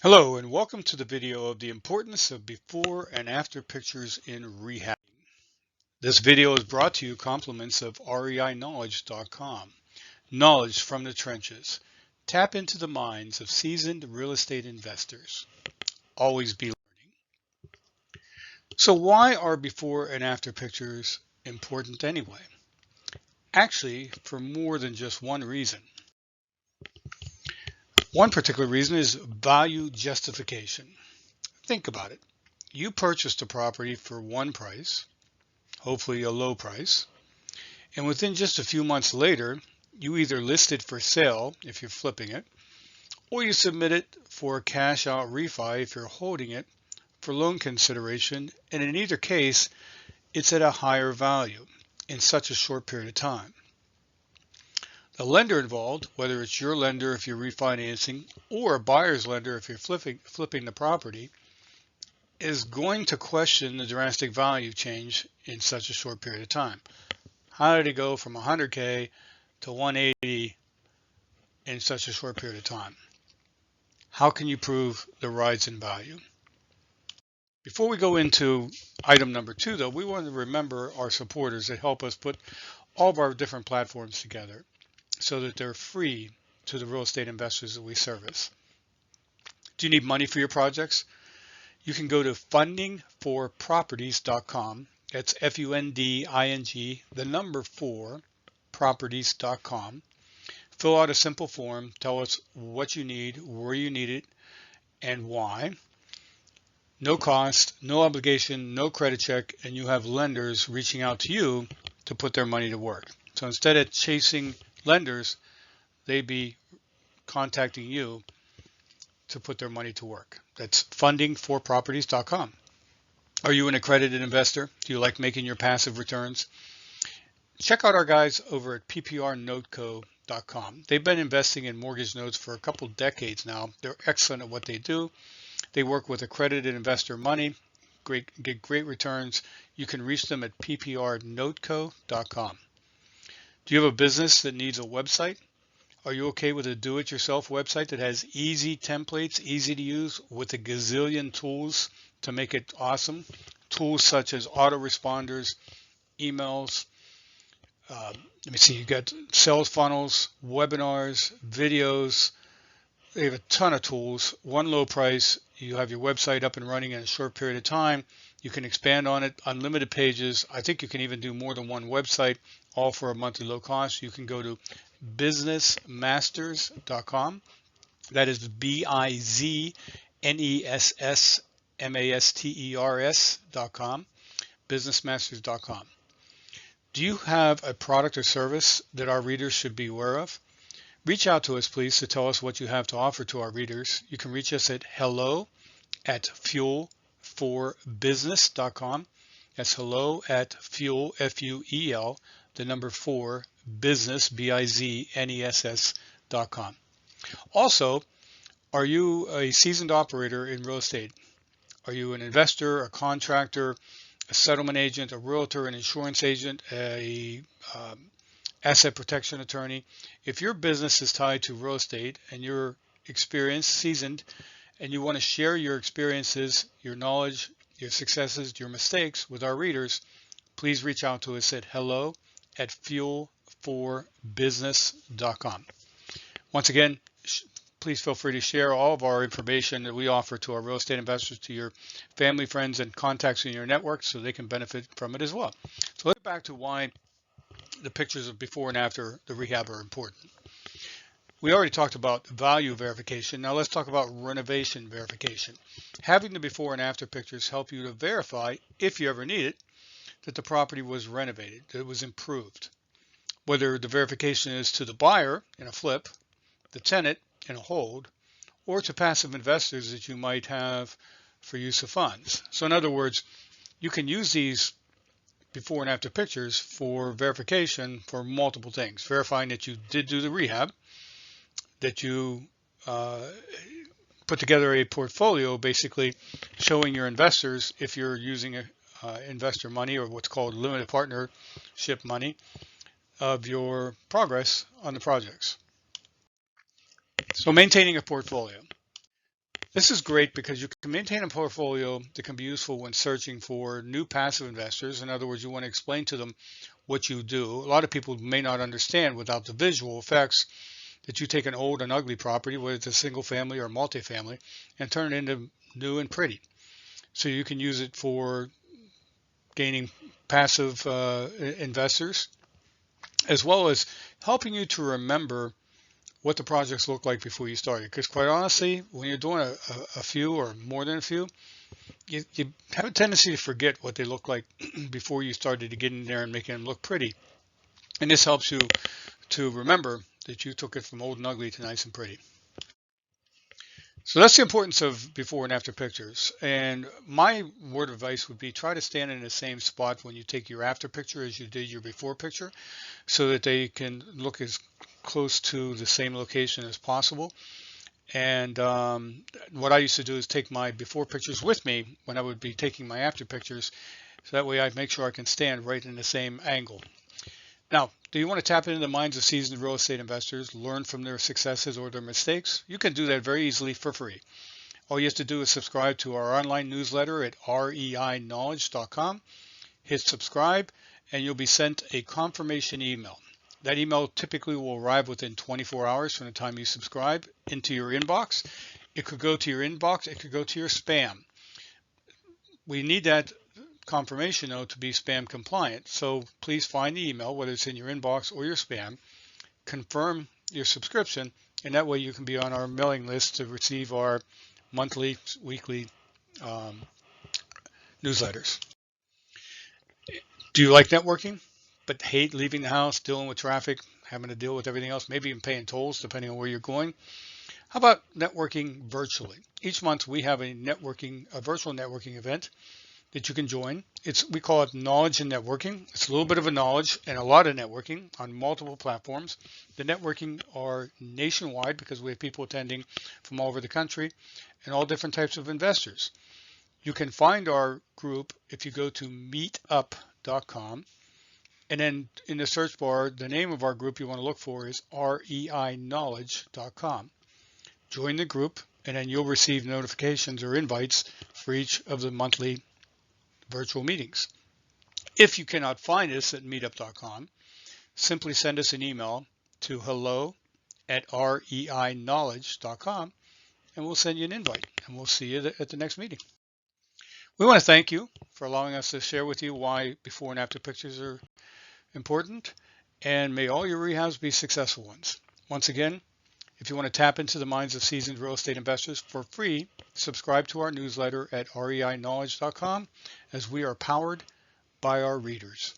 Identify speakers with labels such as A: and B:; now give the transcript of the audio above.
A: Hello and welcome to the video of the importance of before and after pictures in rehab. This video is brought to you compliments of REIKnowledge.com. Knowledge from the trenches. Tap into the minds of seasoned real estate investors. Always be learning. So why are before and after pictures important anyway? Actually, for more than just one reason. One particular reason is value justification. Think about it. You purchased a property for one price, hopefully a low price. And within just a few months later, you either list it for sale if you're flipping it, or you submit it for a cash out refi if you're holding it for loan consideration. And in either case, it's at a higher value in such a short period of time. The lender involved, whether it's your lender if you're refinancing or a buyer's lender if you're flipping the property, is going to question the drastic value change in such a short period of time. How did it go from 100K to 180 in such a short period of time? How can you prove the rise in value? Before we go into item number 2, though, we want to remember our supporters that help us put all of our different platforms together so that they're free to the real estate investors that we service. Do you need money for your projects? You can go to fundingforproperties.com. That's FUNDING, the number 4, properties.com. Fill out a simple form, tell us what you need, where you need it, and why. No cost, no obligation, no credit check, and you have lenders reaching out to you to put their money to work. So instead of chasing lenders, they'd be contacting you to put their money to work. That's fundingforproperties.com. Are you an accredited investor? Do you like making your passive returns? Check out our guys over at pprnoteco.com. They've been investing in mortgage notes for a couple decades now. They're excellent at what they do. They work with accredited investor money, get great returns. You can reach them at pprnoteco.com. Do you have a business that needs a website? Are you okay with a do-it-yourself website that has easy templates, easy to use, with a gazillion tools to make it awesome? Tools such as autoresponders, emails, you got sales funnels, webinars, videos. They have a ton of tools. One low price. You have your website up and running in a short period of time. You can expand on it, unlimited pages. I think you can even do more than one website, all for a monthly low cost. You can go to businessmasters.com. That is BIZNESSMASTERS.com, businessmasters.com. Do you have a product or service that our readers should be aware of? Reach out to us, please, to tell us what you have to offer to our readers. You can reach us at hello@fuel4business.com. That's hello@fuel, FUEL, the number 4, business, BIZNESS.com. Also, are you a seasoned operator in real estate? Are you an investor, a contractor, a settlement agent, a realtor, an insurance agent, a asset protection attorney? If your business is tied to real estate and you're experienced, seasoned, and you want to share your experiences, your knowledge, your successes, your mistakes with our readers, please reach out to us at hello@fuel4business.com. Once again, please feel free to share all of our information that we offer to our real estate investors to your family, friends, and contacts in your network so they can benefit from it as well. So let's get back to why the pictures of before and after the rehab are important. We already talked about value verification. Now let's talk about renovation verification. Having the before and after pictures help you to verify, if you ever need it, that the property was renovated, that it was improved. Whether the verification is to the buyer in a flip, the tenant in a hold, or to passive investors that you might have for use of funds. So in other words, you can use these before and after pictures for verification for multiple things. Verifying that you did do the rehab, that you put together a portfolio, basically showing your investors, if you're using investor money or what's called limited partnership money, of your progress on the projects. So maintaining a portfolio. This is great because you can maintain a portfolio that can be useful when searching for new passive investors. In other words, you want to explain to them what you do. A lot of people may not understand without the visual effects that you take an old and ugly property, whether it's a single family or multifamily, and turn it into new and pretty. So you can use it for gaining passive investors, as well as helping you to remember what the projects look like before you started. Because quite honestly, when you're doing a few or more than a few, you have a tendency to forget what they look like before you started to get in there and making them look pretty. And this helps you to remember that you took it from old and ugly to nice and pretty. So that's the importance of before and after pictures. And my word of advice would be try to stand in the same spot when you take your after picture as you did your before picture, so that they can look as close to the same location as possible. And what I used to do is take my before pictures with me when I would be taking my after pictures, so that way I make sure I can stand right in the same angle. Now, do you want to tap into the minds of seasoned real estate investors, learn from their successes or their mistakes? You can do that very easily for free. All you have to do is subscribe to our online newsletter at reiknowledge.com. Hit subscribe, and you'll be sent a confirmation email. That email typically will arrive within 24 hours from the time you subscribe into your inbox. It could go to your inbox. It could go to your spam. We need that confirmation though to be spam compliant. So please find the email, whether it's in your inbox or your spam, confirm your subscription, and that way you can be on our mailing list to receive our monthly, weekly newsletters. Do you like networking, but hate leaving the house, dealing with traffic, having to deal with everything else, maybe even paying tolls depending on where you're going? How about networking virtually? Each month we have a virtual networking event that you can join. We call it knowledge and networking. It's a little bit of a knowledge and a lot of networking on multiple platforms. The networking are nationwide because we have people attending from all over the country and all different types of investors. You can find our group if you go to meetup.com, and then in the search bar, the name of our group you want to look for is reiknowledge.com. Join the group, and then you'll receive notifications or invites for each of the monthly virtual meetings. If you cannot find us at meetup.com, simply send us an email to hello@reiknowledge.com, and we'll send you an invite, and we'll see you at the next meeting. We want to thank you for allowing us to share with you why before and after pictures are important, and may all your rehabs be successful ones. Once again, if you want to tap into the minds of seasoned real estate investors for free, subscribe to our newsletter at reiknowledge.com, as we are powered by our readers.